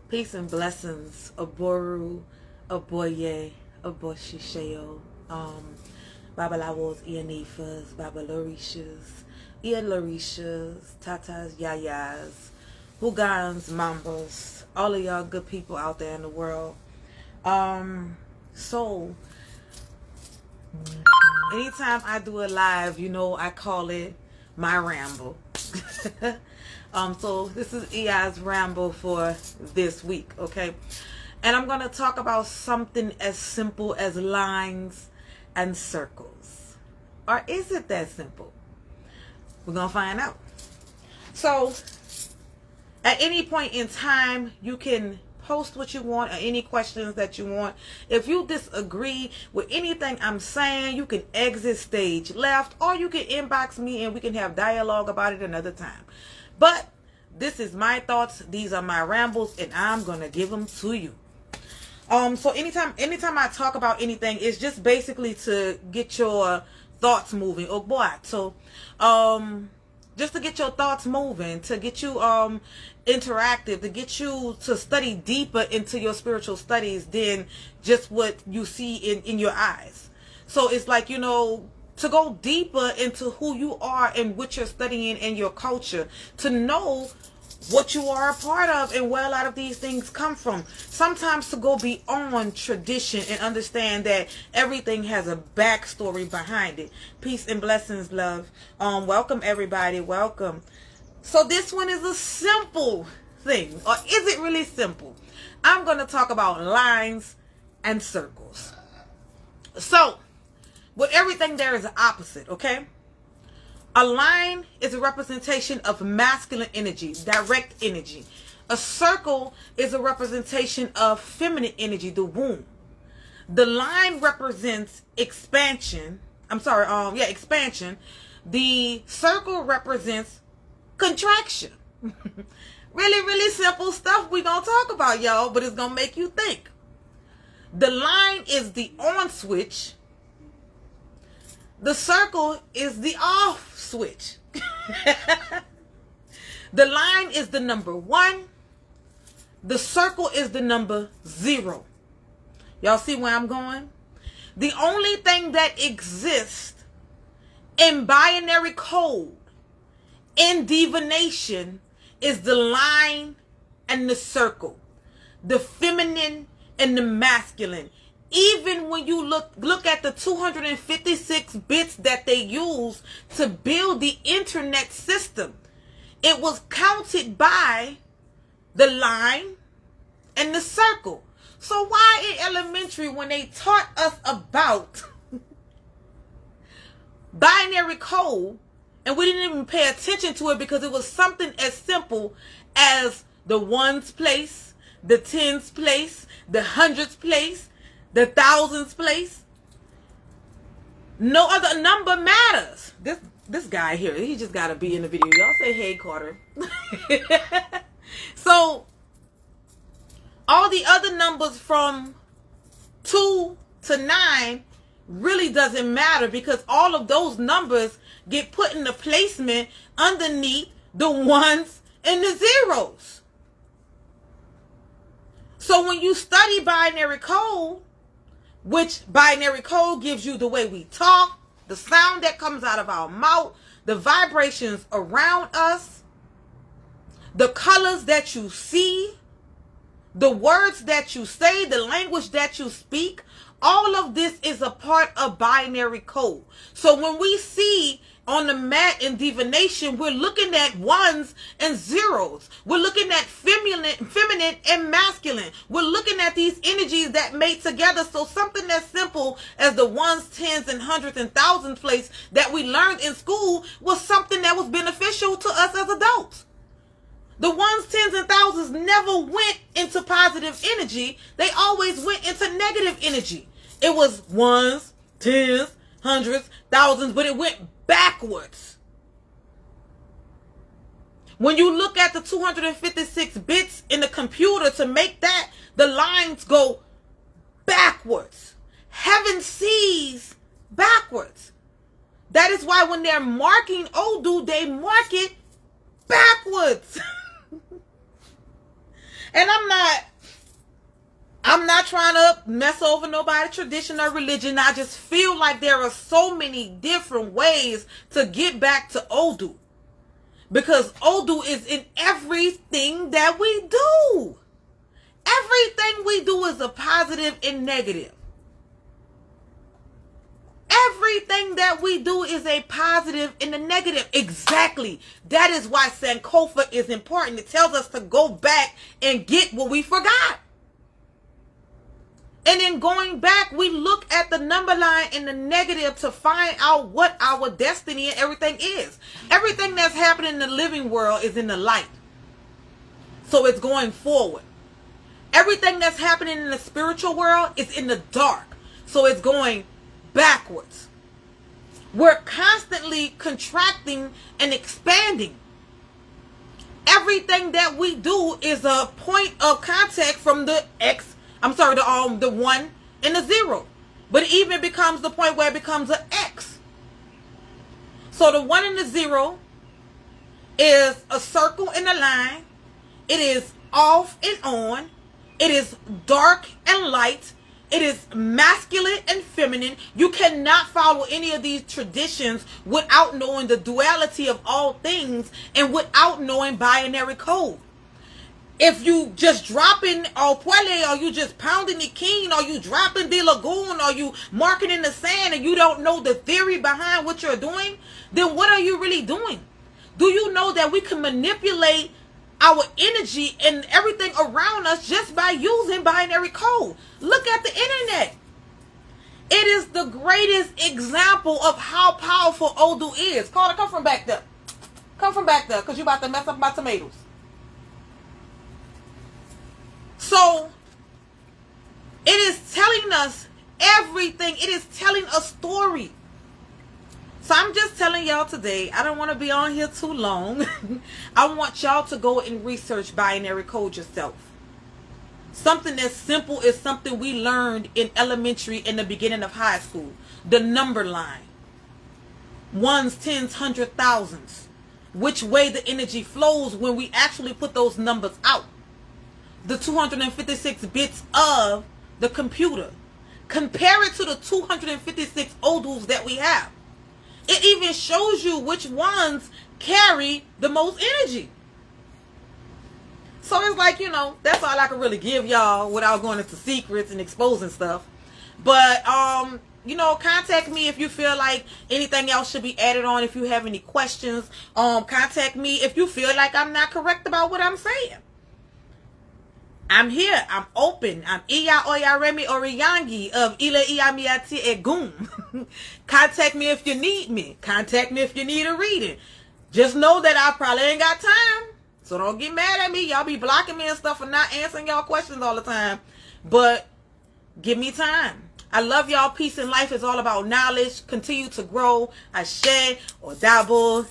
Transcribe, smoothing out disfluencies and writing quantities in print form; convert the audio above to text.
Peace and blessings. Aboru, Aboye, Aboshisheo, Babalawos, Ianifas, Babalorishas, Ialorishas, Tatas, Yayas, Hugans, Mambas, all of y'all good people out there in the world. So anytime I do a live, I call it my ramble. So this is EI's ramble for this week, okay? And I'm going to talk about something as simple as lines and circles. Or is it that simple? We're going to find out. So at any point in time, you can post what you want or any questions that you want. If you disagree with anything I'm saying, you can exit stage left, or you can inbox me and we can have dialogue about it another time. But this is my thoughts. These are my rambles, and I'm going to give them to you. So anytime I talk about anything, it's just basically to get your thoughts moving. Oh boy. So, just to get your thoughts moving, to get you interactive, to get you to study deeper into your spiritual studies than just what you see in your eyes. So it's like, to go deeper into who you are and what you're studying and your culture, to know what you are a part of and where a lot of these things come from. Sometimes to go beyond tradition and understand that everything has a backstory behind it. Peace and blessings, love. Welcome everybody. Welcome. So this one is a simple thing. Or is it really simple? I'm going to talk about lines and circles. So with everything, there is an opposite, okay? A line is a representation of masculine energy, direct energy. A circle is a representation of feminine energy, the womb. The line represents expansion. Expansion. The circle represents contraction. Really, really simple stuff we're going to talk about, y'all, but it's going to make you think. The line is the on switch. The circle is the off switch. The line is the number 1. The circle is the number 0. Y'all see where I'm going? The only thing that exists in binary code, in divination, is the line and the circle. The feminine and the masculine. Even when you look at the 256 bits that they use to build the internet system, it was counted by the line and the circle. So why in elementary, when they taught us about binary code, and we didn't even pay attention to it because it was something as simple as the ones place, the tens place, the hundreds place, the thousands place. No other number matters. This guy here, he just got to be in the video. Y'all say, hey, Carter. So, all the other numbers from 2 to 9 really doesn't matter because all of those numbers get put in the placement underneath the ones and the zeros. So, when you study binary code, which binary code gives you the way we talk, the sound that comes out of our mouth, the vibrations around us, the colors that you see, the words that you say, the language that you speak, all of this is a part of binary code. So when we see on the mat in divination, we're looking at ones and zeros. We're looking at feminine and masculine. We're looking at these energies that mate together. So something as simple as the ones, tens, and hundreds and thousands place that we learned in school was something that was beneficial to us as adults. The ones, tens, and thousands never went into positive energy. They always went into negative energy. It was ones, tens, hundreds, thousands, but it went backwards. When you look at the 256 bits in the computer to make that, the lines go backwards. Heaven sees backwards. That is why when they're marking Odu, they mark it backwards. And I'm not trying to mess over nobody's tradition or religion. I just feel like there are so many different ways to get back to Odu. Because Odu is in everything that we do. Everything we do is a positive and negative. Everything that we do is a positive and a negative. Exactly. That is why Sankofa is important. It tells us to go back and get what we forgot. And then going back, we look at the number line in the negative to find out what our destiny and everything is. Everything that's happening in the living world is in the light. So it's going forward. Everything that's happening in the spiritual world is in the dark. So it's going backwards. We're constantly contracting and expanding. Everything that we do is a point of contact from the the 1 and the 0. But it even becomes the point where it becomes an X. So the 1 and the 0 is a circle and a line. It is off and on. It is dark and light. It is masculine and feminine. You cannot follow any of these traditions without knowing the duality of all things and without knowing binary code. If you just dropping Opwele, or you just pounding the king, or you dropping the lagoon, or you marking in the sand and you don't know the theory behind what you're doing, then what are you really doing? Do you know that we can manipulate our energy and everything around us just by using binary code? Look at the internet. It is the greatest example of how powerful Odu is. Carter, come from back there. Come from back there, because you're about to mess up my tomatoes. So, it is telling us everything. It is telling a story. So I'm just telling y'all today, I don't want to be on here too long. I want y'all to go and research binary code yourself. Something as simple as something we learned in elementary in the beginning of high school. The number line. Ones, tens, hundred, thousands. Which way the energy flows when we actually put those numbers out. The 256 bits of the computer. Compare it to the 256 Odus that we have. It even shows you which ones carry the most energy. So it's like, that's all I can really give y'all without going into secrets and exposing stuff. But, contact me if you feel like anything else should be added on. If you have any questions, contact me if you feel like I'm not correct about what I'm saying. I'm here. I'm open. I'm Iya Oya Remi Oriyangi of Ile Iya Miati Egum. Contact me if you need me. Contact me if you need a reading. Just know that I probably ain't got time. So don't get mad at me. Y'all be blocking me and stuff for not answering y'all questions all the time. But give me time. I love y'all. Peace in life is all about knowledge. Continue to grow. Ashe or Dabo.